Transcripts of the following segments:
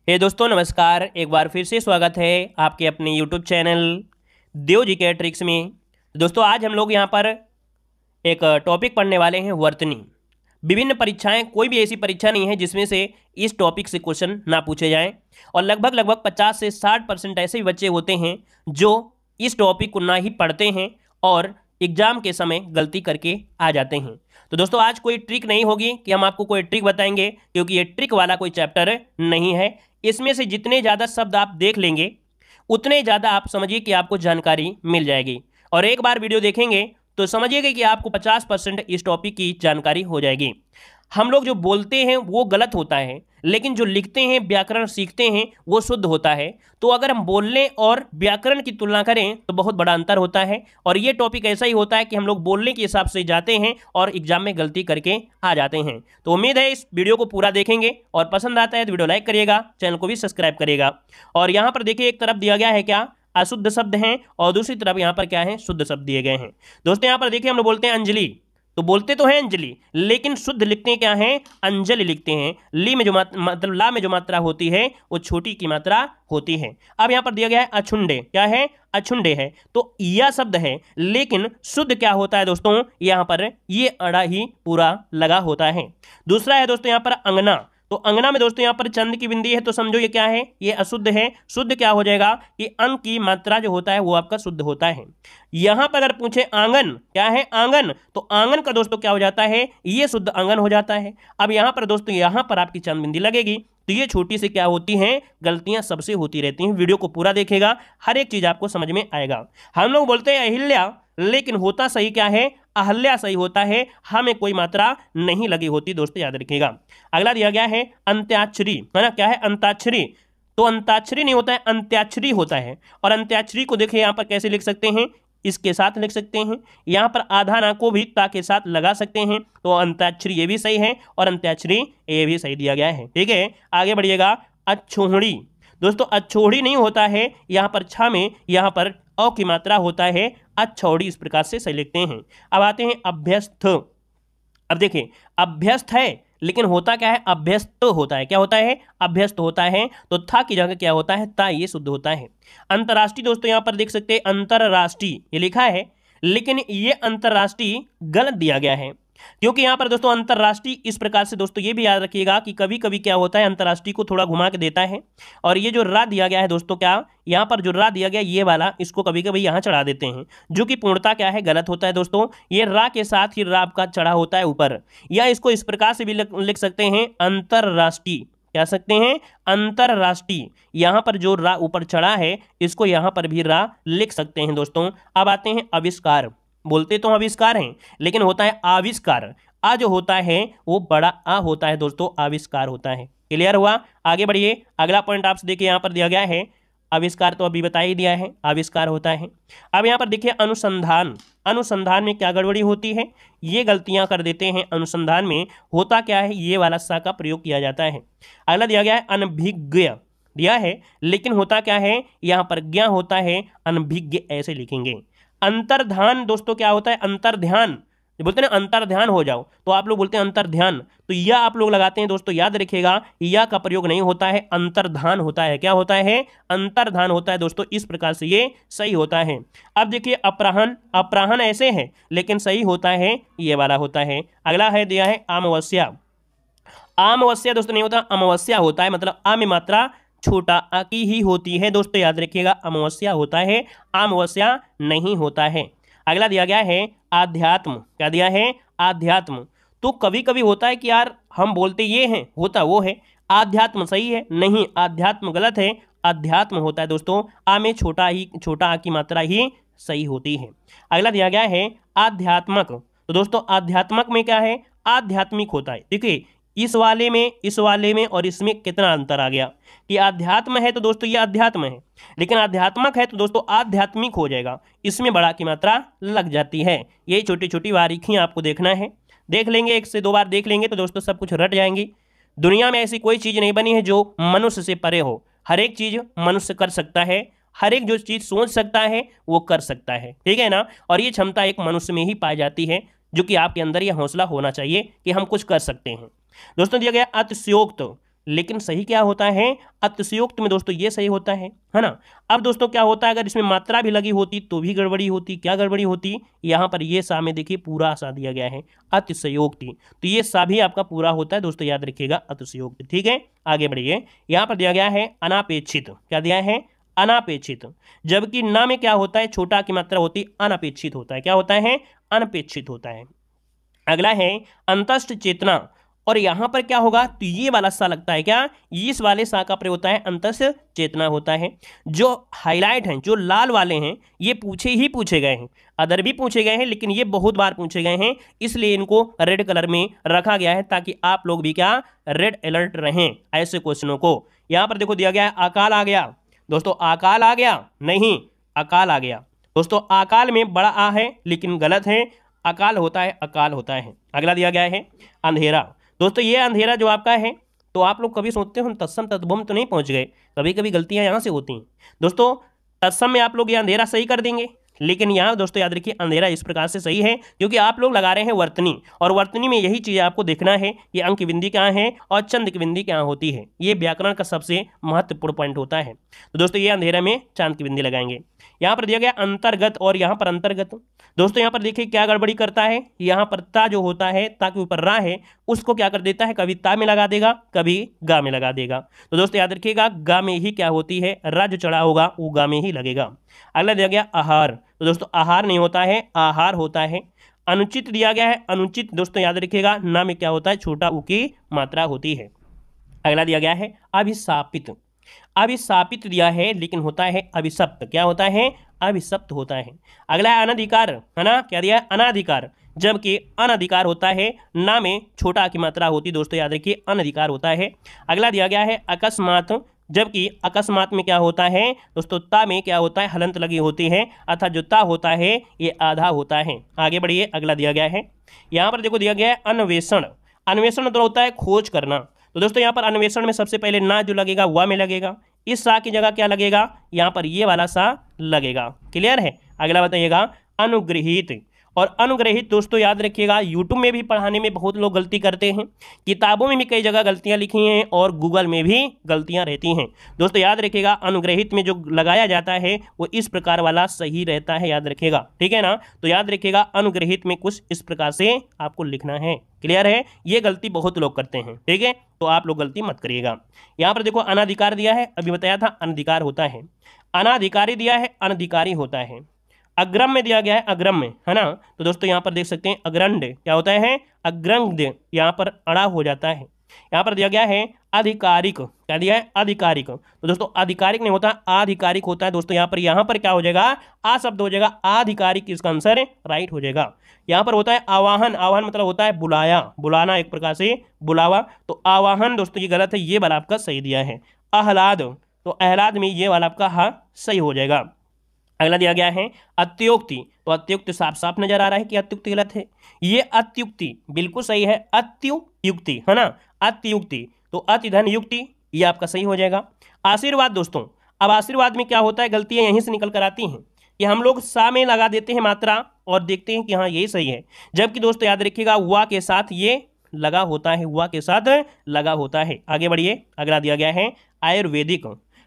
हे दोस्तों नमस्कार। एक बार फिर से स्वागत है आपके अपने यूट्यूब चैनल देव जी के ट्रिक्स में। दोस्तों आज हम लोग यहाँ पर एक टॉपिक पढ़ने वाले हैं वर्तनी। विभिन्न परीक्षाएं, कोई भी ऐसी परीक्षा नहीं है जिसमें से इस टॉपिक से क्वेश्चन ना पूछे जाएं। और लगभग लगभग 50 से 60% ऐसे भी बच्चे होते हैं जो इस टॉपिक को ना ही पढ़ते हैं और एग्जाम के समय गलती करके आ जाते हैं। तो दोस्तों आज कोई ट्रिक नहीं होगी कि हम आपको कोई ट्रिक बताएंगे, क्योंकि ये ट्रिक वाला कोई चैप्टर नहीं है। इसमें से जितने ज़्यादा शब्द आप देख लेंगे उतने ज़्यादा आप समझिए कि आपको जानकारी मिल जाएगी। और एक बार वीडियो देखेंगे तो समझिएगा कि आपको 50% इस टॉपिक की जानकारी हो जाएगी। हम लोग जो बोलते हैं वो गलत होता है, लेकिन जो लिखते हैं, व्याकरण सीखते हैं, वो शुद्ध होता है। तो अगर हम बोलने और व्याकरण की तुलना करें तो बहुत बड़ा अंतर होता है। और ये टॉपिक ऐसा ही होता है कि हम लोग बोलने के हिसाब से जाते हैं और एग्जाम में गलती करके आ जाते हैं। तो उम्मीद है इस वीडियो को पूरा देखेंगे और पसंद आता है तो वीडियो लाइक करिएगा, चैनल को भी सब्सक्राइब करिएगा। और यहाँ पर देखिए एक तरफ दिया गया है क्या, अशुद्ध शब्द हैं, और दूसरी तरफ यहाँ पर क्या है, शुद्ध शब्द दिए गए हैं। दोस्तों यहाँ पर देखिए हम लोग बोलते हैं अंजलि, तो बोलते तो हैं अंजलि, लेकिन शुद्ध लिखते हैं क्या है, अंजलि लिखते हैं। ली में जो मतलब ला में जो मात्रा होती है वो छोटी की मात्रा होती है। अब यहाँ पर दिया गया है अछुंडे, क्या है, अछुंडे है। तो यह शब्द है, लेकिन शुद्ध क्या होता है दोस्तों, यहाँ पर ये अड़ा ही पूरा लगा होता है। दूसरा है दोस्तों यहाँ पर अंगना। तो अंगना में दोस्तों यहाँ पर चंद की बिंदी है, तो समझो ये क्या है, ये अशुद्ध है। शुद्ध क्या हो जाएगा कि अंग की मात्रा जो होता है वो आपका शुद्ध होता है। यहां पर अगर पूछे आंगन, क्या है, आंगन, तो आंगन का दोस्तों क्या हो जाता है, ये शुद्ध आंगन हो जाता है। अब यहां पर दोस्तों यहां पर आपकी चंद बिंदी लगेगी, तो ये छोटी से क्या होती हैं, गलतियां सबसे होती रहती हैं। वीडियो को पूरा देखेगा, हर एक चीज आपको समझ में आएगा। हम लोग बोलते हैं अहिल्या, लेकिन होता सही क्या है, अहल्या सही होता है, हमें कोई मात्रा नहीं लगी होती, दोस्तों याद रखिएगा। अगला दिया गया है अंत्याक्षरी, है ना, क्या है, अंताक्षरी। तो अंताक्षरी नहीं होता है, अंत्याक्षरी होता है। और अंत्याक्षरी को देखिए यहाँ पर कैसे लिख सकते हैं, इसके साथ लिख सकते हैं। यहाँ पर आधा ना को भी ता के साथ लगा सकते हैं, तो अंत्याक्षरी ये भी सही है और अंत्याक्षरी ये भी सही दिया गया है। ठीक है, आगे बढ़िएगा। अछोहड़ी, दोस्तों अछोहड़ी नहीं होता है, यहाँ पर छा में यहाँ पर अ की मात्रा होता है, अछौड़ी, इस प्रकार से सही लिखते हैं। अब आते हैं अभ्यस्त। अब देखिए अभ्यस्त है, लेकिन होता क्या है, अभ्यस्त होता है, क्या होता है, अभ्यस्त होता है। तो था की जगह क्या होता है, ता, ये शुद्ध होता है। अंतर्राष्ट्रीय दोस्तों यहाँ पर देख सकते हैं अंतरराष्ट्रीय ये लिखा है, लेकिन ये अंतरराष्ट्रीय गलत दिया गया है, क्योंकि यहाँ पर दोस्तों अंतरराष्ट्रीय इस प्रकार से, दोस्तों ये भी याद रखिएगा कि कभी कभी क्या होता है, अंतरराष्ट्रीय को थोड़ा घुमा के देता है। और ये जो रा दिया गया है दोस्तों, क्या यहाँ पर जो रा दिया गया ये वाला, इसको कभी कभी यहाँ चढ़ा देते हैं, जो कि पूर्णता क्या है, गलत होता है दोस्तों। ये रा के साथ ही रा का चढ़ा होता है ऊपर, या इसको इस प्रकार से भी लिख सकते हैं अंतरराष्ट्रीय, कह सकते हैं अंतरराष्ट्रीय। यहां पर जो रा ऊपर चढ़ा है इसको यहां पर भी रा लिख सकते हैं दोस्तों। अब आते हैं आविष्कार। बोलते तो आविष्कार हैं, लेकिन होता है आविष्कार। आ जो होता है वो बड़ा आ होता है दोस्तों, आविष्कार होता है। क्लियर हुआ, आगे बढ़िए। अगला पॉइंट आपसे देखिए यहाँ पर दिया गया है, आविष्कार तो अभी बता ही दिया है, आविष्कार होता है। अब यहाँ पर देखिए अनुसंधान। अनुसंधान में क्या गड़बड़ी होती है, ये गलतियां कर देते हैं। अनुसंधान में होता क्या है, ये वाला सा का प्रयोग किया जाता है। अगला दिया गया है अनभिज्ञ, दिया है, लेकिन होता क्या है, यहाँ पर ज्ञ होता है, अनभिज्ञ ऐसे लिखेंगे। अंतर्ध्यान दोस्तों क्या होता है, अंतर्ध्यान, बोलते हैं ना अंतर्ध्यान हो जाओ, तो आप लोग बोलते हैं अंतर्ध्यान, तो यह आप लोग लगाते हैं दोस्तों, याद रखिएगा यह का प्रयोग नहीं होता है, अंतर्धान होता है। क्या होता है, अंतर्धान होता है दोस्तों, इस प्रकार से ये सही होता है। अब देखिए अपराहन, अपराहन ऐसे है, लेकिन सही होता है ये वाला होता है। अगला है दिया है अमावस्या। अमावस्या दोस्तों नहीं होता, अमावस्या होता है, मतलब आ में मात्रा छोटा आ की ही होती है दोस्तों, याद रखिएगा अमावस्या होता है, अमावस्या नहीं होता है। अगला दिया गया है आध्यात्म, क्या दिया है, आध्यात्म। तो कभी कभी होता है कि यार हम बोलते ये हैं, होता वो है, आध्यात्म सही है, नहीं आध्यात्म गलत है, अध्यात्म होता है दोस्तों, आ में छोटा आ की मात्रा ही सही होती है। अगला दिया गया है आध्यात्मक। तो दोस्तों आध्यात्मक में क्या है, आध्यात्मिक होता है। देखिए इस वाले में और इसमें कितना अंतर आ गया, कि आध्यात्म है तो दोस्तों ये अध्यात्म है, लेकिन आध्यात्मक है तो दोस्तों आध्यात्मिक हो जाएगा, इसमें बड़ा की मात्रा लग जाती है। ये छोटी छोटी बारीकियां आपको देखना है, देख लेंगे, एक से दो बार देख लेंगे तो दोस्तों सब कुछ रट जाएंगी। दुनिया में ऐसी कोई चीज़ नहीं बनी है जो मनुष्य से परे हो, हर एक चीज़ मनुष्य कर सकता है, हर एक जो चीज़ सोच सकता है वो कर सकता है, ठीक है ना। और ये क्षमता एक मनुष्य में ही पाई जाती है, जो कि आपके अंदर यह हौसला होना चाहिए कि हम कुछ कर सकते हैं। दोस्तों दिया गया अतिशयोक्त। लेकिन सही क्या होता है, अतिशयोक्त में दोस्तों ये सही होता है ना। अब दोस्तों क्या होता है, अगर इसमें मात्रा भी लगी होती तो भी गड़बड़ी होती। क्या गड़बड़ी होती, यहाँ पर ये सा में देखिए पूरा सा दिया गया है अतिशयोक्ति, तो ये सा भी आपका पूरा होता है दोस्तों, याद रखिएगा अतिशयोक्ति। ठीक है, आगे बढ़िए। यहाँ पर दिया गया है अनापेक्षित, क्या दिया है, अनापेक्षित, जबकि न में क्या होता है, छोटा की मात्रा होती अनपेक्षित होता है। क्या होता है, अनपेक्षित होता है। अगला है अंतस्थ चेतना, और यहां पर क्या होगा, तो ये वाला सा लगता है क्या, इस वाले सा का प्रयोग होता है अंतस्थ चेतना होता है। जो हाईलाइट हैं, जो लाल वाले हैं, ये पूछे गए हैं, अदर भी पूछे गए हैं, लेकिन ये बहुत बार पूछे गए हैं, इसलिए इनको रेड कलर में रखा गया है, ताकि आप लोग भी क्या रेड अलर्ट रहें ऐसे क्वेश्चनों को। यहां पर देखो दिया गया है अकाल आ गया दोस्तों, अकाल आ गया नहीं, अकाल आ गया दोस्तों। अकाल में बड़ा आ है, लेकिन गलत है, अकाल होता है, अकाल होता है। अगला दिया गया है अंधेरा दोस्तों, ये अंधेरा जो आपका है, तो आप लोग कभी सोचते हो हम तत्सम तत्वम तो नहीं पहुंच गए, कभी कभी गलतियां यहाँ से होती हैं दोस्तों। तत्सम में आप लोग ये अंधेरा सही कर देंगे, लेकिन यहाँ दोस्तों याद रखिए अंधेरा इस प्रकार से सही है, क्योंकि आप लोग लगा रहे हैं वर्तनी, और वर्तनी में यही चीज़ आपको देखना है कि अंक की बिंदी कहाँ है और चंद की बिंदी कहाँ होती है। ये व्याकरण का सबसे महत्वपूर्ण पॉइंट होता है। तो दोस्तों ये अंधेरा में चांद की बिंदी लगाएंगे। यहाँ पर दिया गया अंतर्गत, और यहाँ पर अंतर्गत दोस्तों, यहाँ पर देखिए क्या गड़बड़ी करता है, यहाँ पर ता जो होता है, ता के ऊपर रा है, उसको क्या कर देता है, कभी ता में लगा देगा, कभी गा में लगा देगा। तो दोस्तों याद रखिएगा गा में ही क्या होती है, रा जो चढ़ा होगा वो गा में ही लगेगा। अगला दिया गया आहार, तो दोस्तों आहार नहीं होता है, आहार होता है। अनुचित दिया गया है, अनुचित दोस्तों याद रखिएगा ना में क्या होता है, छोटा उ की मात्रा होती है। अगला दिया गया है अभिशापित, अभिशापित दिया है, लेकिन होता है अभिशप्त। क्या होता है, अभिशप्त होता है। अगला है अनधिकार, है ना, क्या दिया है, अनाधिकार, जबकि अनधिकार होता है ना में छोटा की मात्रा होती दोस्तों, याद रखिए अनधिकार होता है। अगला दिया गया है अकस्मात, जबकि अकस्मात में क्या होता है दोस्तों, ता में क्या होता है, हलंत लगी होती है, अर्थात जो ता होता है ये आधा होता है। आगे बढ़िए, अगला दिया गया है, यहाँ पर देखो दिया गया है अन्वेषण, अन्वेषण मतलब होता है खोज करना। तो दोस्तों यहाँ पर अन्वेषण में सबसे पहले ना जो लगेगा वा में लगेगा, इस सा की जगह क्या लगेगा, यहाँ पर ये वाला सा लगेगा। क्लियर है, अगला बताइएगा अनुग्रहित, और अनुग्रहित दोस्तों याद रखिएगा यूट्यूब में भी पढ़ाने में बहुत लोग गलती करते हैं, किताबों में भी कई जगह गलतियां लिखी हैं, और गूगल में भी गलतियां रहती हैं दोस्तों। याद रखिएगा अनुग्रहित में जो लगाया जाता है वो इस प्रकार वाला सही रहता है, याद रखिएगा, ठीक है ना। तो याद रखिएगा अनुग्रहित में कुछ इस प्रकार से आपको लिखना है। क्लियर है, ये गलती बहुत लोग करते हैं, ठीक है, तो आप लोग गलती मत करिएगा। यहाँ पर देखो अनाधिकार दिया है, अभी बताया था अनधिकार होता है, अनाधिकारी दिया है, अनधिकारी होता है। अग्रम में दिया गया है, अग्रम में, है ना, तो दोस्तों यहाँ पर देख सकते हैं अग्रंड, क्या होता है, अग्रंड, यहाँ पर अड़ा हो जाता है। यहाँ पर दिया गया है आधिकारिक, क्या दिया है, आधिकारिक, तो दोस्तों आधिकारिक नहीं होता, आधिकारिक होता है दोस्तों। यहाँ पर क्या हो जाएगा, आ शब्द हो जाएगा, आधिकारिक इसका आंसर राइट हो जाएगा। यहाँ पर होता है आवाहन, आवाहन मतलब होता है बुलाया, बुलाना, एक प्रकार से बुलावा, तो आवाहन दोस्तों ये गलत है, ये वाला आपका सही दिया है। आह्लाद, तो आह्लाद में ये वाला आपका हाँ सही हो जाएगा। अगला दिया गया है अत्युक्ति, तो अत्युक्ति साफ साफ नजर आ रहा है कि अत्युक्ति गलत है, ये अत्युक्ति बिल्कुल सही है, अत्युक्ति, है ना, अत्युक्ति, तो अति धन युक्ति ये आपका सही हो जाएगा। आशीर्वाद दोस्तों, अब आशीर्वाद में क्या होता है, गलतियां यहीं से निकल कर आती हैं कि हम लोग सा में लगा देते हैं मात्रा और देखते हैं कि हाँ यही सही है, जबकि दोस्तों याद रखिएगा हुआ के साथ ये लगा होता है, हुआ के साथ लगा होता है। आगे बढ़िए, अगला दिया गया है आयुर्वेदिक,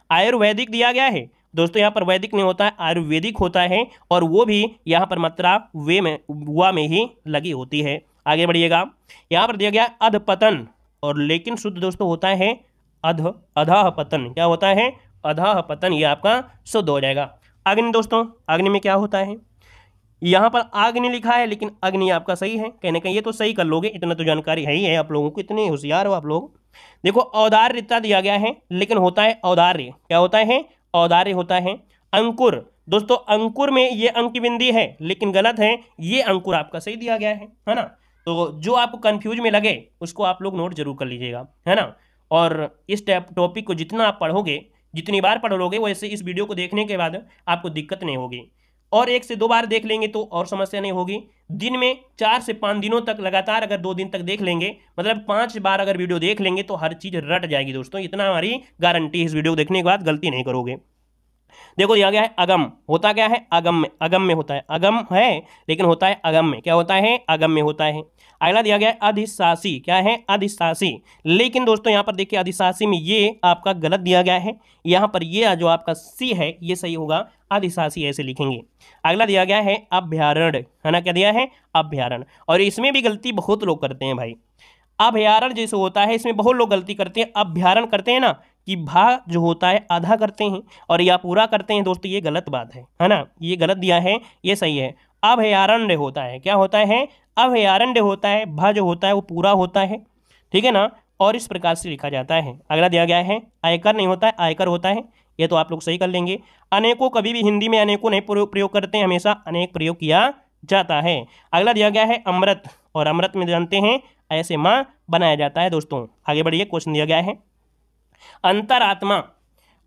आयुर्वेदिक दिया गया है दोस्तों, यहाँ पर वैदिक नहीं होता है, आयुर्वेदिक होता है, और वो भी यहाँ पर मात्रा वे में वा में ही लगी होती है। आगे बढ़िएगा, यहाँ पर दिया गया अधपतन, और लेकिन शुद्ध दोस्तों होता है अधः पतन, क्या होता है, अधः पतन, ये आपका शुद्ध हो जाएगा। अग्नि दोस्तों, अग्नि में क्या होता है, यहाँ पर अग्नि लिखा है, लेकिन अग्नि आपका सही है, कहीं ना कहीं ये तो सही कर लोगे, इतना तो जानकारी है ही है आप लोगों को, इतने होशियार हो आप लोग। देखो औदार्यता दिया गया है, लेकिन होता है औदार्य, क्या होता है, औदार्य होता है। अंकुर दोस्तों, अंकुर में ये अंक की बिंदी है, लेकिन गलत है, ये अंकुर आपका सही दिया गया है ना। तो जो आपको कंफ्यूज में लगे उसको आप लोग नोट जरूर कर लीजिएगा, है ना। और इस टॉपिक को जितना आप पढ़ोगे, जितनी बार पढ़ लोगे, वैसे इस वीडियो को देखने के बाद आपको दिक्कत नहीं होगी, और 1 से 2 बार देख लेंगे तो और समस्या नहीं होगी। दिन में 4 से 5 दिनों तक लगातार अगर 2 दिन तक देख लेंगे, मतलब 5 बार अगर वीडियो देख लेंगे तो हर चीज़ रट जाएगी दोस्तों, इतना हमारी गारंटी है, इस वीडियो को देखने के बाद गलती नहीं करोगे। देखो दिया गया है अगम, होता क्या है अगम में, अगम में होता है, अगम है लेकिन होता है अगम में, क्या होता है अगम में होता है। अगला दिया गया है अधिशासी, क्या है अधिशासी, लेकिन दोस्तों यहाँ पर देखिए अधिशासी में ये आपका गलत दिया गया है, यहाँ पर ये जो आपका सी है ये सही होगा, अधिशासी ऐसे लिखेंगे। अगला दिया गया है अभ्यारण्य, है ना, क्या दिया है अभ्यारण्य, और इसमें भी गलती बहुत लोग करते हैं भाई। अभ्यारण्य जैसे होता है इसमें बहुत लोग गलती करते हैं, अभ्यारण्य करते हैं ना कि भा जो होता है आधा करते हैं और या पूरा करते हैं, दोस्तों ये गलत बात है ना, ये गलत दिया है, ये सही है। अभयारण्य होता है, क्या होता है अभयारण्य होता है, भा जो होता है वो पूरा होता है, ठीक है ना, और इस प्रकार से लिखा जाता है। अगला दिया गया है आयकर नहीं होता है, आयकर होता है, ये तो आप लोग सही कर लेंगे। अनेकों कभी भी हिंदी में अनेकों नहीं प्रयोग करते हैं, हमेशा अनेक प्रयोग किया जाता है। अगला दिया गया है अमृत, और अमृत में जानते हैं ऐसे माँ बनाया जाता है। दोस्तों आगे बढ़िए, क्वेश्चन दिया गया है अंतरात्मा,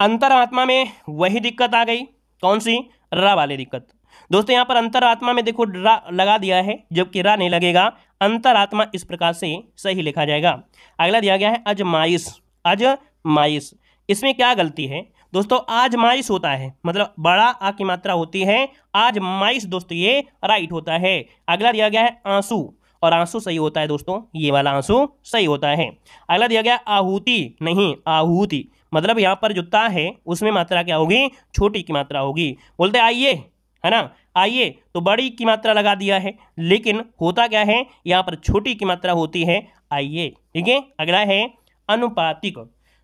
अंतरात्मा में वही दिक्कत आ गई, कौन सी रा वाली दिक्कत। दोस्तों यहाँ पर अंतरात्मा में देखो रा लगा दिया है जबकि रा नहीं लगेगा, अंतरात्मा इस प्रकार से सही लिखा जाएगा। अगला दिया गया है अजमाइश, अजमाइश, इसमें क्या गलती है दोस्तों, आजमाइश होता है मतलब बड़ा आ की मात्रा होती है, आजमाइश दोस्तों ये राइट होता है। अगला दिया गया है आंसू, और आंसू सही होता है दोस्तों, ये वाला आंसू सही होता है। अगला दिया गया आहुति, नहीं आहुति, मतलब यहाँ पर जो ता है उसमें मात्रा क्या होगी, छोटी की मात्रा होगी। बोलते आइए, है ना, आइए तो बड़ी की मात्रा लगा दिया है, लेकिन होता क्या है यहाँ पर छोटी की मात्रा होती है आइए, ठीक है। अगला है अनुपातिक,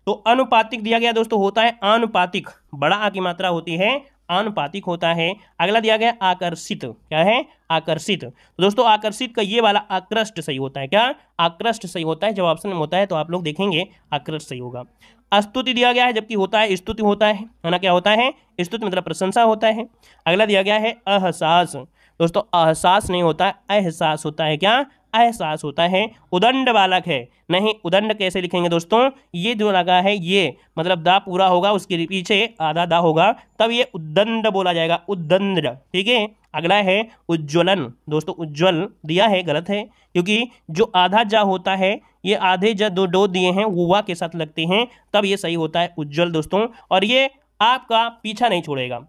तो अनुपातिक दिया गया दोस्तों होता है आनुपातिक, बड़ा आ की मात्रा होती है आनुपातिक होता है। अगला दिया गया आकर्षित, क्या है आकर्षित, तो दोस्तों आकर्षित का ये वाला आकृष्ट सही होता है, क्या आकृष्ट सही होता है, जब ऑप्शन में होता है तो आप लोग देखेंगे आकृष्ट सही होगा। स्तुति दिया गया है जबकि होता है स्तुति होता है ना, क्या होता है स्तुति मतलब प्रशंसा होता है। अगला दिया गया है अहसास, दोस्तों अहसास नहीं होता है एहसास होता है, क्या एहसास होता है। उदंड बालक है, नहीं उदंड कैसे लिखेंगे दोस्तों, ये जो लगा है ये मतलब दा पूरा होगा उसके पीछे आधा दा होगा तब ये उद्दंड बोला जाएगा, उद्दंड, ठीक है। अगला है उज्ज्वलन, दोस्तों उज्ज्वल दिया है गलत है, क्योंकि जो आधा जा होता है ये आधे जा दो डो दिए हैं वो वा के साथ लगते हैं तब ये सही होता है उज्ज्वल दोस्तों, और ये आपका पीछा नहीं छोड़ेगा,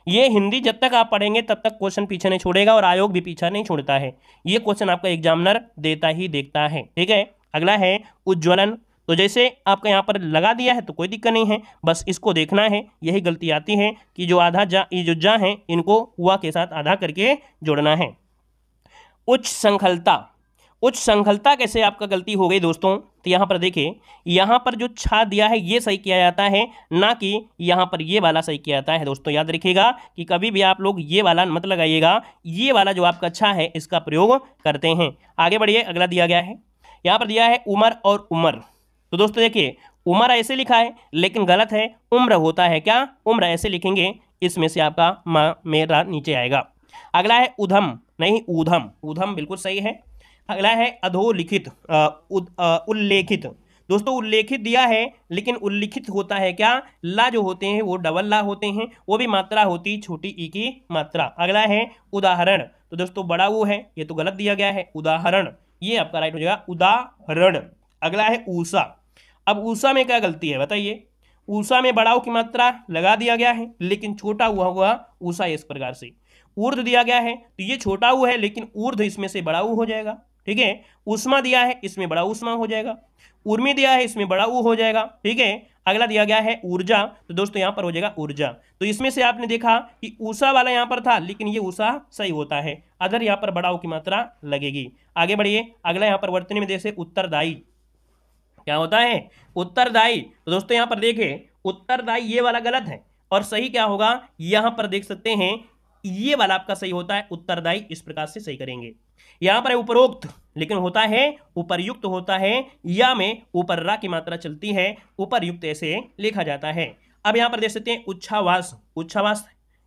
ये हिंदी जब तक आप पढ़ेंगे तब तक क्वेश्चन पीछे नहीं छोड़ेगा और आयोग भी पीछा नहीं छोड़ता है, ये क्वेश्चन आपका एग्जामिनर देता ही देखता है, ठीक है। अगला है उज्ज्वलन, तो जैसे आपका यहाँ पर लगा दिया है तो कोई दिक्कत नहीं है, बस इसको देखना है, यही गलती आती है कि जो आधा जा ये जो जा है इनको हुआ के साथ आधा करके जोड़ना है। उच्च संखलता, उच्च संखलता कैसे आपका गलती हो गई दोस्तों, तो यहाँ पर देखिए यहाँ पर जो छा दिया है ये सही किया जाता है, ना कि यहाँ पर ये वाला सही किया जाता है। दोस्तों याद रखिएगा कि कभी भी आप लोग ये वाला मत लगाइएगा, ये वाला जो आपका छा है इसका प्रयोग करते हैं। आगे बढ़िए, अगला दिया गया है यहाँ पर दिया है उमर और उमर, तो दोस्तों देखिए उमर ऐसे लिखा है लेकिन गलत है, उम्र होता है, क्या उम्र ऐसे लिखेंगे, इसमें से आपका माँ मेरा नीचे आएगा। अगला है उधम, नहीं ऊधम, ऊधम बिल्कुल सही है। अगला है अधोलिखित, उल्लेखित, दोस्तों उल्लेखित दिया है लेकिन उल्लिखित होता है क्या, ला जो होते हैं वो डबल ला होते हैं, वो भी मात्रा होती छोटी ई की मात्रा। अगला है उदाहरण, तो दोस्तों बड़ा वो है, ये तो गलत दिया गया है, उदाहरण ये आपका राइट हो जाएगा उदाहरण। अगला है ऊषा, अब ऊषा में क्या गलती है बताइए, ऊषा में बड़ाऊ की मात्रा लगा दिया गया है लेकिन छोटा हुआ ऊषा इस प्रकार से। ऊर्ध दिया गया है तो ये छोटा ऊ है लेकिन ऊर्ध इसमें से बड़ा ऊ हो जाएगा, ठीक है। उष्मा दिया है इसमें बड़ा उष्मा हो जाएगा, उर्मी दिया है इसमें बड़ा ऊ हो जाएगा, ठीक है। अगला दिया गया है ऊर्जा, तो दोस्तों यहाँ पर हो जाएगा ऊर्जा, तो इसमें से आपने देखा कि ऊषा वाला यहाँ पर था लेकिन ये ऊषा सही होता है, अदर यहाँ पर बड़ा ऊ की मात्रा लगेगी। आगे बढ़िए, अगला यहाँ पर वर्तनी में जैसे उत्तरदायी, क्या होता है उत्तरदायी, तो दोस्तों यहाँ पर देखिए उत्तरदायी ये वाला गलत है और सही क्या होगा, यहाँ पर देख सकते हैं ये वाला आपका सही होता है उत्तरदायी, इस प्रकार से सही करेंगे। यहाँ पर है उपरोक्त लेकिन होता है उपर्युक्त होता है, या में ऊपर रा की मात्रा चलती है, उपर्युक्त ऐसे लिखा जाता है। अब यहाँ पर देख सकते हैं उच्छावास, उच्छावास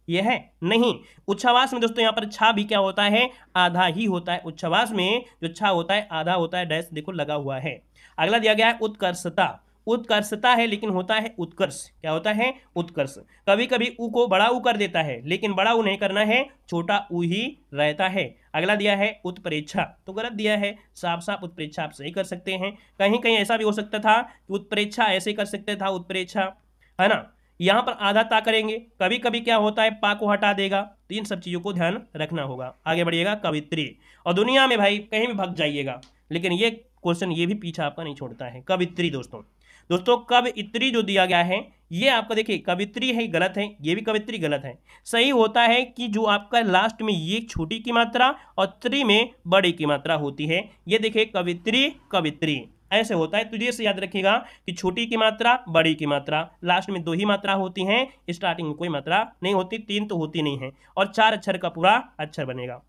ये है नहीं, उच्छावास में दोस्तों यहाँ पर छा भी क्या होता है आधा ही होता है, उच्छावास में जो छा होता है आधा होता है, डैश देखो लगा हुआ है। अगला दिया गया है उत्कर्षता, उत्कर्षता है लेकिन होता है उत्कर्ष, क्या होता है उत्कर्ष। कभी कभी ऊ को बड़ा ऊ कर देता है लेकिन बड़ा ऊ नहीं करना है, छोटा ऊ ही रहता है। अगला दिया है उत्प्रेक्षा, तो गलत दिया है, साफ साफ उत्प्रेक्षा आप सही कर सकते हैं, कहीं कहीं ऐसा भी हो सकता था कि उत्प्रेक्षा ऐसे कर सकते था उत्प्रेक्षा, है ना, यहाँ पर आधा ता करेंगे, कभी कभी क्या होता है पा को हटा देगा। तो इन सब चीज़ों को ध्यान रखना होगा। आगे बढ़िएगा, कवित्री। और दुनिया में भाई कहीं भी भग जाइएगा, लेकिन ये क्वेश्चन ये भी पीछा आपका नहीं छोड़ता है। कवित्री दोस्तों, कवित्री जो दिया गया है ये आपका देखिए कवित्री है गलत है, ये भी कवित्री गलत है। सही होता है कि जो आपका लास्ट में ये छोटी की मात्रा और त्री में बड़ी की मात्रा होती है। ये देखिए कवित्री कवित्री ऐसे होता है। तो ये से याद रखिएगा कि छोटी की मात्रा बड़ी की मात्रा, लास्ट में 2 ही मात्रा होती हैं, स्टार्टिंग में कोई मात्रा नहीं होती, 3 तो होती नहीं है, और 4 अक्षर का पूरा अक्षर बनेगा।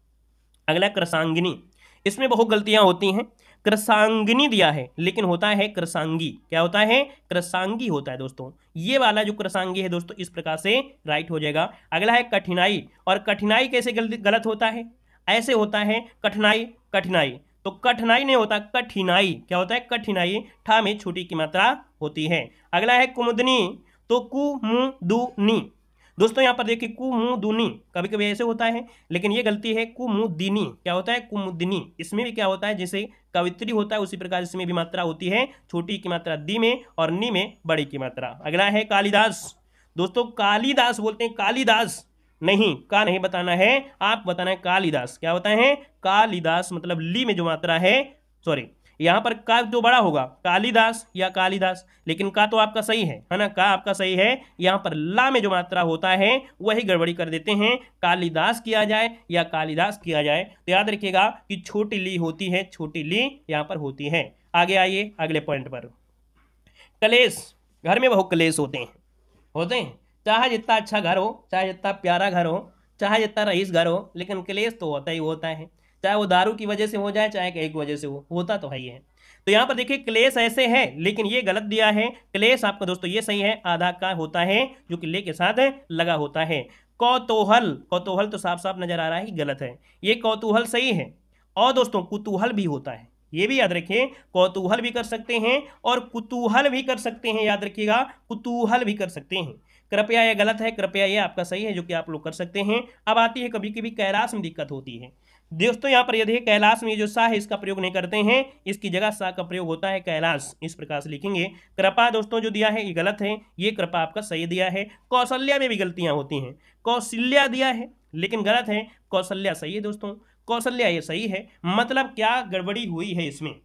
अगला कृसांगिनी, इसमें बहुत गलतियां होती हैं। कृसांगिनी दिया है लेकिन होता है कृसांगी। क्या होता है? कृसांगी होता है दोस्तों। ये वाला जो कृसांगी है दोस्तों इस प्रकार से राइट हो जाएगा। अगला है कठिनाई, और कठिनाई कैसे गलत होता है? ऐसे होता है कठिनाई कठिनाई, तो कठिनाई नहीं होता, कठिनाई। क्या होता है? कठिनाई, ठा में छोटी की मात्रा होती है। अगला है कुमुदनी, तो कुमुदुनी दोस्तों यहाँ पर देखिए कुमुदुनी, कभी कभी ऐसे होता है लेकिन ये गलती है कुमुदिनी। क्या होता है? कुमुदिनी। इसमें भी क्या होता है, जैसे कवित्री होता है उसी प्रकार इसमें भी मात्रा होती है, छोटी की मात्रा दी में और नी में बड़ी की मात्रा। अगला है कालिदास, दोस्तों कालिदास बोलते हैं, कालिदास नहीं, का नहीं बताना है, आप बताना है कालिदास। क्या होता है? कालिदास, मतलब ली में जो मात्रा है, सॉरी यहाँ पर का जो बड़ा होगा कालिदास या कालिदास, लेकिन का तो आपका सही है ना, का आपका सही है। यहाँ पर ला में जो मात्रा होता है वही गड़बड़ी कर देते हैं, कालिदास किया जाए या कालिदास किया जाए। तो याद रखिएगा कि छोटी ली होती है, छोटी ली यहाँ पर होती है। आगे आइए अगले पॉइंट पर। कलेश, घर में बहुत कलेश होते हैं, चाहे जितना अच्छा घर हो, चाहे जितना प्यारा घर हो, चाहे जितना रईस घर हो, लेकिन क्लेश तो होता ही होता है। चाहे वो दारू की वजह से हो जाए, चाहे कहीं की वजह से होता तो है ही है। तो यहाँ पर देखिए क्लेश ऐसे है, लेकिन ये गलत दिया है। क्लेश आपका दोस्तों ये सही है, आधा का होता है जो कि ले के साथ लगा होता है। कौतूहल, कौतूहल तो साफ साफ नजर आ रहा है गलत है, ये कौतूहल सही है। और दोस्तों कुतूहल भी होता है, ये भी याद रखिए, कौतूहल भी कर सकते हैं और कुतूहल भी कर सकते हैं। याद रखिएगा कुतूहल भी कर सकते हैं। कृपया ये गलत है, कृपया ये आपका सही है जो कि आप लोग कर सकते हैं। अब आती है कभी कभी कैलाश में दिक्कत होती है दोस्तों। यहाँ पर यदि कैलाश में जो सा है इसका प्रयोग नहीं करते हैं, इसकी जगह सा का प्रयोग होता है कैलाश, इस प्रकार से लिखेंगे। कृपा दोस्तों जो दिया है ये गलत है, ये कृपा आपका सही दिया है। कौशल्या में भी गलतियां होती हैं, कौशल्या दिया है लेकिन गलत है, कौशल्या सही है दोस्तों, कौशल्या ये सही है। मतलब क्या गड़बड़ी हुई है इसमें,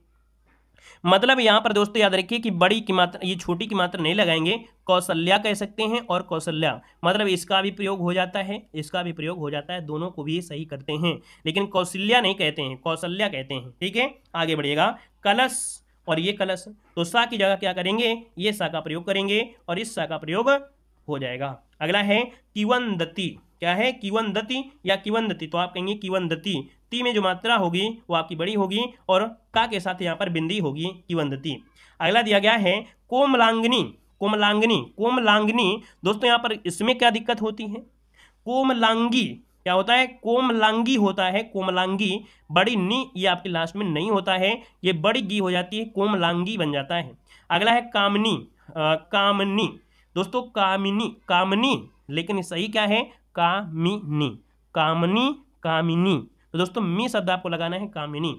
मतलब यहां पर दोस्तों याद रखिए कि बड़ी की मात्रा, ये छोटी की मात्रा नहीं लगाएंगे, कौशल्या कह सकते हैं और कौशल्या, मतलब इसका भी प्रयोग हो जाता है, इसका भी प्रयोग हो जाता है, दोनों को भी सही करते हैं, लेकिन कौशल्या नहीं कहते हैं, कौशल्या कहते हैं। ठीक है, आगे बढ़िएगा। कलश, और ये कलश, तो सा की जगह क्या करेंगे, ये सा का प्रयोग करेंगे और इस सा का प्रयोग हो जाएगा। अगला है किवंदती, क्या है? किवंदती या किवंदती, तो आप कहेंगे किवंदती, ती में जो मात्रा होगी वो आपकी बड़ी होगी और का के साथ यहाँ पर बिंदी होगी, किवंदती। अगला दिया गया है कोमलांगनी, कोमलांगनी, कोमलांगनी दोस्तों यहाँ पर इसमें क्या दिक्कत होती है? कोमलांगी क्या होता है? कोमलांगी होता है, कोमलांगी। बड़ी नी ये आपके लास्ट में नहीं होता है, ये बड़ी गी हो जाती है, कोमलांगी बन जाता है। अगला है कामनी, कामनी दोस्तों, कामिनी, कामनी, लेकिन सही क्या है? कामिनी, कामनी, कामिनी। तो दोस्तों मी शब्द आपको लगाना है कामिनी।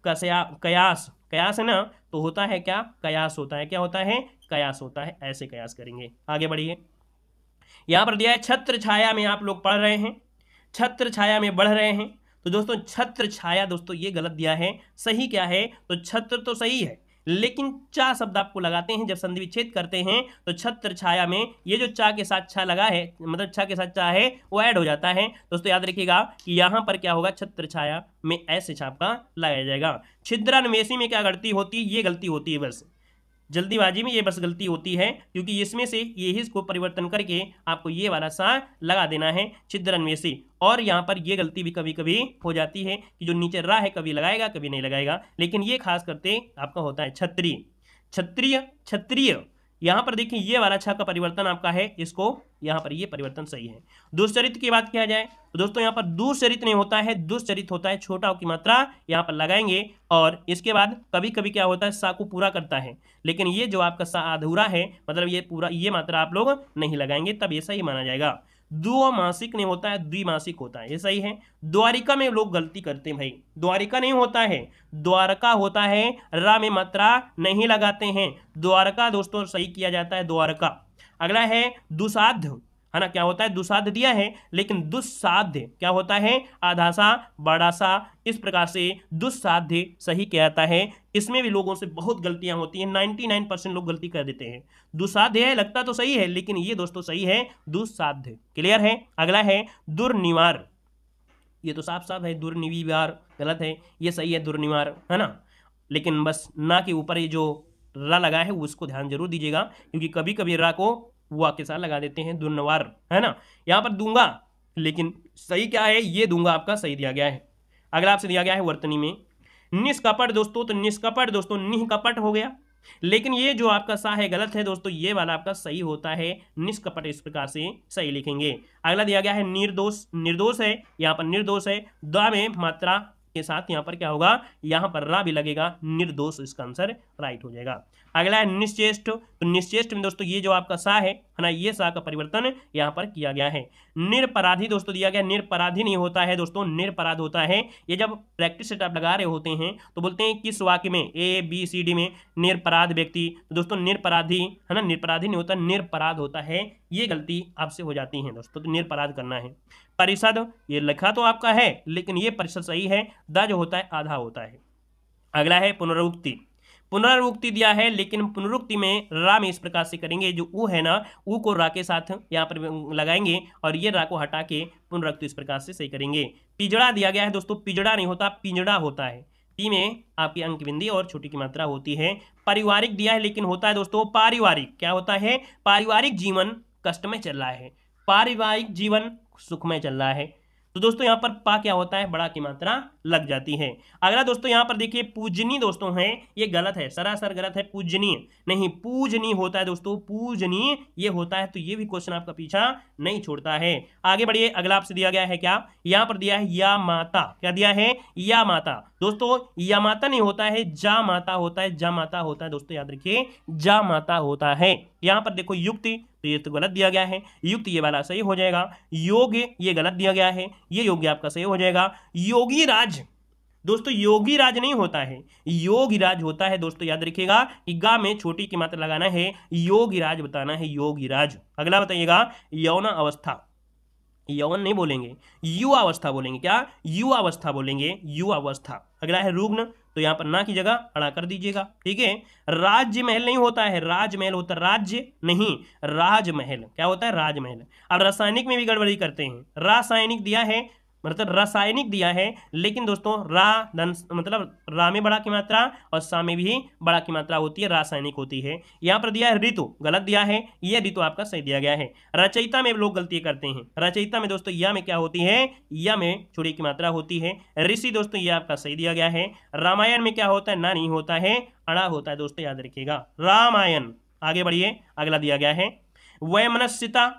कयास, कयास है ना, तो होता है क्या? कयास होता है। क्या होता है? कयास होता है, ऐसे कयास करेंगे। आगे बढ़िए, यहां पर दिया है छत्र छाया में आप लोग पढ़ रहे हैं, छत्र छाया में बढ़ रहे हैं। तो दोस्तों छत्र छाया दोस्तों ये गलत दिया है, सही क्या है? तो छत्र तो सही है, लेकिन चा शब्द आपको लगाते हैं जब संधि विच्छेद करते हैं, तो छत्र छाया में ये जो चा के साथ छा लगा है, मतलब छा के साथ चा है वो ऐड हो जाता है। दोस्तों याद रखिएगा कि यहाँ पर क्या होगा, छत्र छाया में ऐसे छाप का लगाया जाएगा। छिद्रान्वेषी में क्या गलती होती है? ये गलती होती है, बस जल्दीबाजी में ये बस गलती होती है, क्योंकि इसमें से ये हिस्स को परिवर्तन करके आपको ये वाला सा लगा देना है, छिद्रान्वेषी। और यहाँ पर ये गलती भी कभी कभी हो जाती है कि जो नीचे रा है कभी लगाएगा कभी नहीं लगाएगा, लेकिन ये खास करते आपका होता है क्षत्रिय, क्षत्रिय, क्षत्रिय। यहाँ पर देखिए ये वाला छा का परिवर्तन आपका है, इसको यहाँ पर ये परिवर्तन सही है। दुष्चरित्र की बात किया जाए तो दोस्तों यहाँ पर दुष्चरित्र नहीं होता है, दुष्चरित्र होता है, छोटा की मात्रा यहाँ पर लगाएंगे और इसके बाद कभी कभी क्या होता है, सा को पूरा करता है, लेकिन ये जो आपका सा अधूरा है, मतलब ये पूरा, ये मात्रा आप लोग नहीं लगाएंगे, तब ये सही माना जाएगा। द्विमासिक नहीं होता है, द्विमासिक होता है, ये सही है। द्वारिका में लोग गलती करते हैं भाई, द्वारिका नहीं होता है, द्वारका होता है, रा में मात्रा नहीं लगाते हैं, द्वारका दोस्तों सही किया जाता है, द्वारका। अगला है दुसाध्य, है ना, क्या होता है, दुसाध्य दिया है, लेकिन दुस्साध्य क्या होता है, आधा सा बड़ा सा, इस प्रकार से दुस्साध्य सही किया जाता है। इसमें भी लोगों से बहुत गलतियां होती हैं, 99% लोग गलती कर देते हैं। दुस्साध्य है, लगता तो सही है, लेकिन ये दोस्तों सही है दुस्साध्य। क्लियर है। अगला है दुर्निवार, ये तो साफ साफ है, दुर्निवार गलत है, ये सही है दुर्निवार, है ना, लेकिन बस ना के ऊपर ये जो रा लगा है उसको ध्यान जरूर दीजिएगा, क्योंकि कभी कभी रा को वा के साथ लगा देते हैं, दुर्निवार, है ना। यहाँ पर दूंगा, लेकिन सही क्या है, ये दूंगा आपका सही दिया गया है। अगला आपसे दिया गया है वर्तनी में निष्कपट दोस्तों, तो निष्कपट दोस्तों निष्कपट हो गया, लेकिन ये जो आपका सा है गलत है दोस्तों, ये वाला आपका सही होता है निष्कपट, इस प्रकार से सही लिखेंगे। अगला दिया गया है निर्दोष, निर्दोष है, यहाँ पर निर्दोष है, द में मात्रा के साथ यहाँ पर क्या होगा, यहाँ पर रा भी लगेगा, निर्दोष इसका आंसर राइट हो जाएगा। अगला है निश्चेष्ट, तो निश्चेष्ट में दोस्तों ये जो आपका सा है ना, ये सा का परिवर्तन यहाँ पर किया गया है। निरपराधी दोस्तों दिया गया, निरपराधी नहीं होता है दोस्तों, निरपराध होता है। ये जब प्रैक्टिस सेट आप लगा रहे होते हैं तो बोलते हैं किस वाक्य में, ए बी सी डी में निरपराध व्यक्ति, तो दोस्तों निरपराधी, है ना, निरपराधी नहीं होता, निरपराध होता है, ये गलती आपसे हो जाती है दोस्तों, तो निरपराध करना है। परिषद, ये लिखा तो आपका है, लेकिन ये परिषद सही है, द जो होता है आधा होता है। अगला है पुनरुक्ति, पुनरुक्ति दिया है, लेकिन पुनरुक्ति में रा में इस प्रकार से करेंगे, जो ऊ है ना, ऊ को रा के साथ यहाँ पर लगाएंगे और ये रा को हटा के पुनरुक्ति इस प्रकार से सही करेंगे। पिजड़ा दिया गया है दोस्तों, पिजड़ा नहीं होता, पिंजड़ा होता है, पी में आपकी अंक बिंदी और छोटी की मात्रा होती है। पारिवारिक दिया है, लेकिन होता है दोस्तों पारिवारिक, क्या होता है, पारिवारिक जीवन कष्ट में चल रहा है, पारिवारिक जीवन सुख में चल रहा है, तो दोस्तों यहाँ पर पा क्या होता है, बड़ा की मात्रा लग जाती है। अगला दोस्तों यहाँ पर देखिए पूजनी दोस्तों है, ये गलत है, सरासर गलत है, पूजनीय नहीं, पूजनीय होता है दोस्तों, पूजनीय ये होता है, तो ये भी क्वेश्चन आपका पीछा नहीं छोड़ता है। आगे बढ़िए, अगला आपसे दिया गया है क्या, यहाँ पर दिया है या माता, क्या दिया है, या माता दोस्तों, या माता नहीं होता है, जा माता होता है, जा माता होता है दोस्तों, याद रखिए जा माता होता है। यहाँ पर देखो युक्ति, तो ये तो गलत दिया गया है, युक्त ये वाला सही हो जाएगा। योग्य ये गलत दिया गया है, ये योग्य आपका सही हो जाएगा। योगी राज दोस्तों, योगी राज नहीं होता है, योगी राज होता है दोस्तों, याद रखिएगा कि गा में छोटी की मात्रा लगाना है, योगी राज बताना है, योगी राज। अगला बताइएगा यौन अवस्था, यौवन नहीं बोलेंगे, युवा अवस्था बोलेंगे, क्या युवा अवस्था बोलेंगे, युवा अवस्था। अगला है रुग्ण, तो यहाँ पर ना की जगह अड़ा कर दीजिएगा, ठीक है। राज्य महल नहीं होता है, राजमहल होता है, राज्य नहीं राजमहल, क्या होता है राजमहल। अब रासायनिक में भी गड़बड़ी करते हैं, रासायनिक दिया है, मतलब रासायनिक दिया है, लेकिन दोस्तों रा धन मतलब रा में बड़ा की मात्रा और सा में भी बड़ा की मात्रा होती है, रासायनिक होती है। यहाँ पर दिया है ऋतु, गलत दिया है, ये ऋतु आपका सही दिया गया है। रचयिता में लोग गलती करते हैं, रचयिता में दोस्तों या में क्या होती है, या में छोटी की मात्रा होती है। ऋषि दोस्तों ये आपका सही दिया गया है। रामायण में क्या होता है, ना नहीं होता है, अड़ा होता है दोस्तों, याद रखिएगा रामायण। आगे बढ़िए, अगला दिया गया है वैमनस्यता,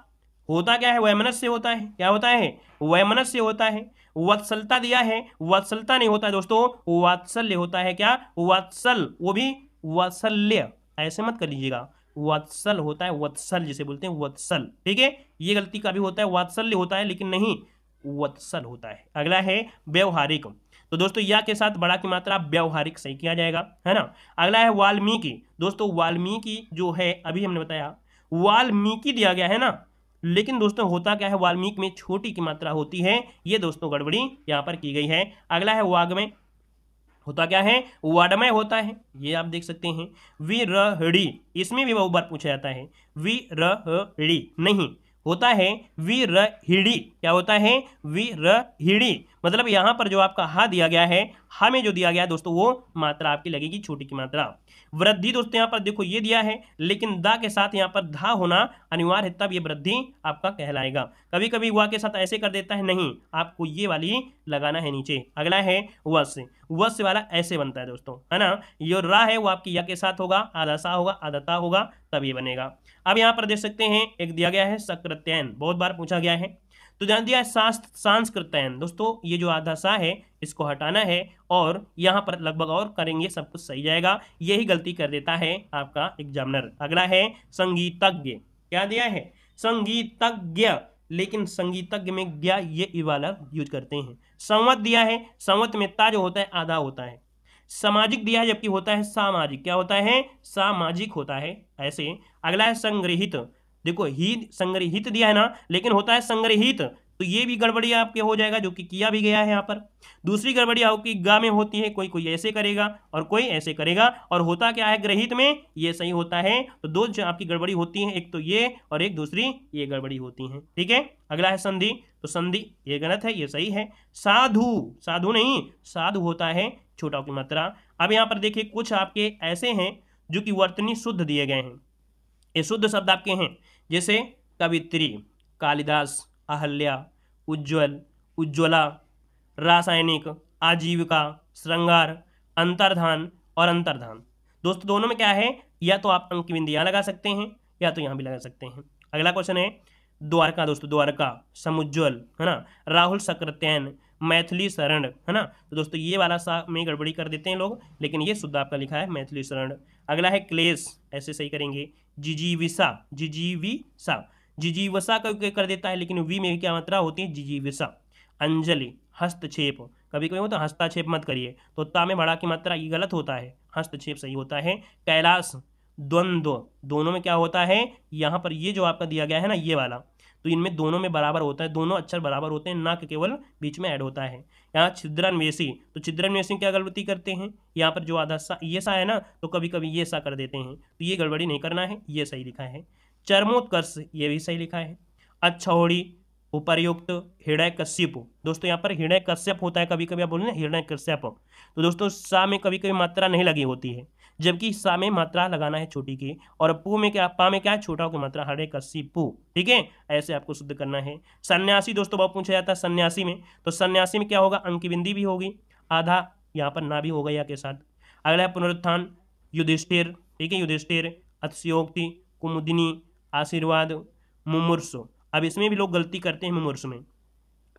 होता क्या है, वैमनस्य होता है, क्या होता है, वैमनस्य होता है। वत्सलता दिया है, वत्सलता नहीं होता है दोस्तों, वात्सल्य होता है, क्या वत्सल, वो भी वात्सल्य, ऐसे मत कर लीजिएगा, वत्सल होता है, वत्सल जिसे बोलते हैं वत्सल, ठीक है, ये गलती का भी होता है, वात्सल्य होता है, लेकिन नहीं वत्सल होता है। अगला है व्यवहारिक, तो दोस्तों या के साथ बड़ा की मात्रा व्यवहारिक सही किया जाएगा, है ना। अगला है वाल्मीकि, दोस्तों वाल्मीकि जो है अभी हमने बताया वाल्मीकि दिया गया है ना, लेकिन दोस्तों होता क्या है, वाल्मीकि में छोटी की मात्रा होती है, ये दोस्तों गड़बड़ी यहाँ पर की गई है। अगला है वाग्मय, होता क्या है, वाड्मय होता है, ये आप देख सकते हैं। विरहड़ी, इसमें भी बहुत बार पूछा जाता है, विरहड़ी नहीं होता है, विरहिड़ी, क्या होता है, विरहिड़ी, मतलब यहाँ पर जो आपका हा दिया गया है, हा में जो दिया गया है दोस्तों वो मात्रा आपकी लगेगी छोटी की मात्रा। वृद्धि दोस्तों यहाँ पर देखो ये दिया है, लेकिन दा के साथ यहाँ पर धा होना अनिवार्य है, तब ये वृद्धि आपका कहलाएगा। कभी कभी वा के साथ ऐसे कर देता है, नहीं आपको ये वाली लगाना है नीचे। अगला है वस्य, वस्य वाला ऐसे बनता है दोस्तों, है ना, ये रा है वो आपकी या के साथ होगा, आधा सा होगा, आधा ता होगा, तब ये बनेगा। अब यहाँ पर देख सकते हैं एक दिया गया है सकृत्ययन, बहुत बार पूछा गया है, तो जान दिया है सांस्कृत्ययन, दोस्तों ये जो आधा सा है इसको हटाना है और यहाँ पर लगभग और करेंगे सब कुछ सही जाएगा, यही गलती कर देता है आपका एग्जामिनर। अगला है संगीतज्ञ, क्या दिया है संगीतज्ञ, लेकिन संगीतज्ञ में ज्ञा ये वाला यूज करते हैं। संवत दिया है, संवत में ता जो होता है आधा होता है। सामाजिक दिया है जबकि होता है सामाजिक, क्या होता है सामाजिक होता है ऐसे। अगला है संग्रहित, देखो ही संग्रहित दिया है ना, लेकिन होता है संग्रहित, तो ये भी गड़बड़ी आपके हो जाएगा, जो कि किया भी गया है यहाँ पर। दूसरी गड़बड़ी आपकी गा में होती है, कोई कोई ऐसे करेगा और कोई ऐसे करेगा, और होता क्या है ग्रहित में ये सही होता है। तो दो जो आपकी गड़बड़ी होती है, एक तो ये और एक दूसरी ये गड़बड़ी होती है, ठीक है। अगला है संधि, तो संधि ये गलत है, ये सही है। साधु, साधु नहीं साधु होता है छोटा की मात्रा। अब यहाँ पर देखिए कुछ आपके ऐसे हैं जो कि वर्तनी शुद्ध दिए गए हैं, ये शुद्ध शब्द आपके हैं, जैसे कवित्री, कालिदास, अहल्या, उज्ज्वल, उज्ज्वला, रासायनिक, आजीविका, श्रृंगार, अंतर्धान और अंतर्धान। दोस्तों दोनों में क्या है, या तो आप अंक की बिंदी यहाँ लगा सकते हैं या तो यहाँ भी लगा सकते हैं। अगला क्वेश्चन है द्वारका, दोस्तों द्वारका, समुज्ज्वल है ना, राहुल सक्रात्ययन, मैथिली शरण है ना। तो दोस्तों ये वाला सा में गड़बड़ी कर देते हैं लोग, लेकिन ये शुद्ध आपका लिखा है मैथिली शरण। अगला है क्लेश, ऐसे सही करेंगे। जिजीविसा, जिजीविसा, जिजीवसा कर देता है, लेकिन वी में भी क्या मात्रा होती है जिजीविसा। अंजलि, हस्तक्षेप, कभी कभी होता है हस्तक्षेप मत करिए, तो ता में बड़ा की मात्रा ये गलत होता है, हस्तक्षेप सही होता है। कैलाश, द्वंद्व, दोनों में क्या होता है, यहाँ पर ये जो आपका दिया गया है ना ये वाला, तो इनमें दोनों में बराबर होता है, दोनों अक्षर बराबर होते हैं, ना कि केवल बीच में ऐड होता है। यहाँ छिद्रान्वेषी, तो छिद्रान्वेषी क्या गलती करते हैं, यहाँ पर जो आधा सा ये सा है ना, तो कभी कभी ये सा कर देते हैं, तो ये गड़बड़ी नहीं करना है, ये सही लिखा है। चरमोत्कर्ष, ये भी सही लिखा है। अच्छौड़ी, उपर्युक्त, हृदय कश्यप, दोस्तों यहाँ पर हृदय कश्यप होता है, कभी कभी आप बोले ना हृदय कश्यप, तो दोस्तों सा में कभी कभी मात्रा नहीं लगी होती है, जबकि सा में मात्रा लगाना है छोटी की, और पू में क्या, पा में क्या है छोटा की मात्रा, हृदय कश्यपु, ठीक है, ऐसे आपको शुद्ध करना है। सन्यासी, दोस्तों बहुत पूछा जाता है सन्यासी में, तो सन्यासी में क्या होगा, अंक की बिंदी भी होगी, आधा यहाँ पर ना भी होगा या के साथ। अगला है पुनरुत्थान, युधिष्ठिर, ठीक है, युधिष्ठिर, अतिशयोक्ति, कुमुदिनी, आशीर्वाद, मुमूर्षु। अब इसमें भी लोग गलती करते हैं मुमूर्षु में,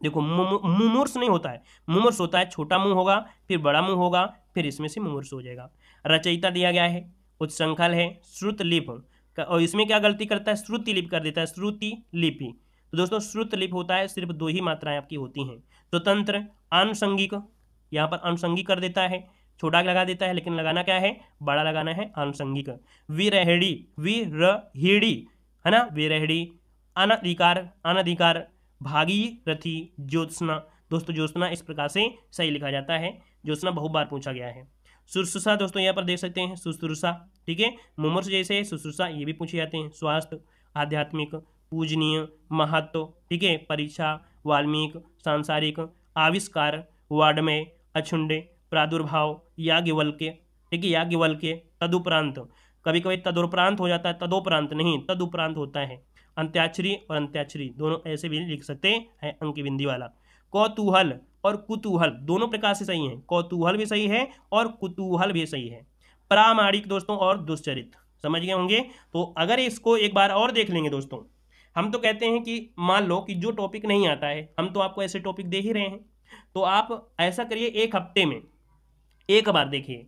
देखो मुमूर्ष नहीं होता है, मुमूर्ष होता है छोटा मुंह होगा फिर बड़ा मुंह होगा फिर इसमें से मुमूर्ष हो जाएगा। रचयिता दिया गया है, उच्छृंखल है, श्रुतलिप, और इसमें क्या गलती करता है, श्रुतिलिप कर देता है, श्रुति लिपि। तो दोस्तों श्रुतलिप होता है, सिर्फ दो ही मात्राएं आपकी होती हैं। स्वतंत्र, आनुषंगिक, यहाँ पर आनुषंगिक कर देता है, छोटा लगा देता है, लेकिन लगाना क्या है, बड़ा लगाना है, आनुषंगिक। विरहिणी, विरहिणी है ना, विरहिणी। अनधिकार, अनधिकार, भागीरथी, ज्योत्सना, दोस्तों ज्योत्सना इस प्रकार से सही लिखा जाता है, ज्योत्सना बहुत बार पूछा गया है। शुश्रूषा, दोस्तों यहाँ पर देख सकते हैं शुश्रूषा, ठीक है, मुमूर्ष जैसे शुश्रूषा ये भी पूछे जाते हैं। स्वास्थ्य, आध्यात्मिक, पूजनीय, महत्व, ठीक है, परीक्षा, वाल्मीकि, सांसारिक, आविष्कार, वाड्मय, अछुंडे, प्रादुर्भाव, याज्ञवल्क्य, ठीक है, याज्ञवल्क्य, तदुपरांत, कभी कभी तदुपरांत हो जाता है, तदोपरांत नहीं तदुपरांत होता है। अंत्याक्षरी और अंत्याक्षरी दोनों ऐसे भी लिख सकते हैं अंक की बिंदी वाला। कौतूहल और कुतूहल दोनों प्रकार से सही है, कौतूहल भी सही है और कुतूहल भी सही है। प्रामाणिक दोस्तों और दुश्चरित, समझ गए होंगे। तो अगर इसको एक बार और देख लेंगे दोस्तों, हम तो कहते हैं कि मान लो कि जो टॉपिक नहीं आता है, हम तो आपको ऐसे टॉपिक दे ही रहे हैं, तो आप ऐसा करिए एक हफ्ते में एक बार देखिए,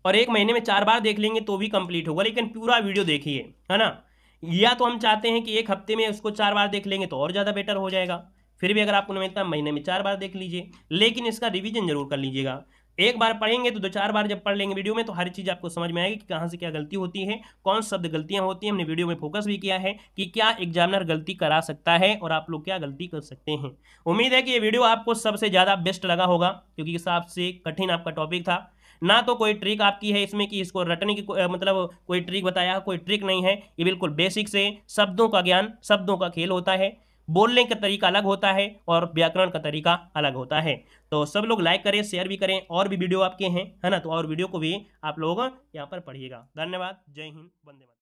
और एक महीने में 4 बार देख लेंगे तो भी कंप्लीट होगा, लेकिन पूरा वीडियो देखिए, है ना। या तो हम चाहते हैं कि एक हफ्ते में उसको 4 बार देख लेंगे तो और ज़्यादा बेटर हो जाएगा, फिर भी अगर आपको नहीं मिलता महीने में 4 बार देख लीजिए, लेकिन इसका रिवीजन जरूर कर लीजिएगा। एक बार पढ़ेंगे तो 2-4 बार जब पढ़ लेंगे वीडियो में, तो हर चीज़ आपको समझ में आएगी कि कहाँ से क्या गलती होती है, कौन शब्द गलतियाँ होती हैं। हमने वीडियो में फोकस भी किया है कि क्या एग्जामिनर गलती करा सकता है और आप लोग क्या गलती कर सकते हैं। उम्मीद है कि ये वीडियो आपको सबसे ज़्यादा बेस्ट लगा होगा, क्योंकि सबसे कठिन आपका टॉपिक था। ना तो कोई ट्रिक आपकी है इसमें कि इसको रटने की मतलब कोई ट्रिक बताया, कोई ट्रिक नहीं है, ये बिल्कुल बेसिक से शब्दों का ज्ञान, शब्दों का खेल होता है, बोलने का तरीका अलग होता है और व्याकरण का तरीका अलग होता है। तो सब लोग लाइक करें, शेयर भी करें, और भी वीडियो आपके हैं, है ना, तो और वीडियो को भी आप लोग यहाँ पर पढ़िएगा। धन्यवाद, जय हिंद, वंदे मातरम।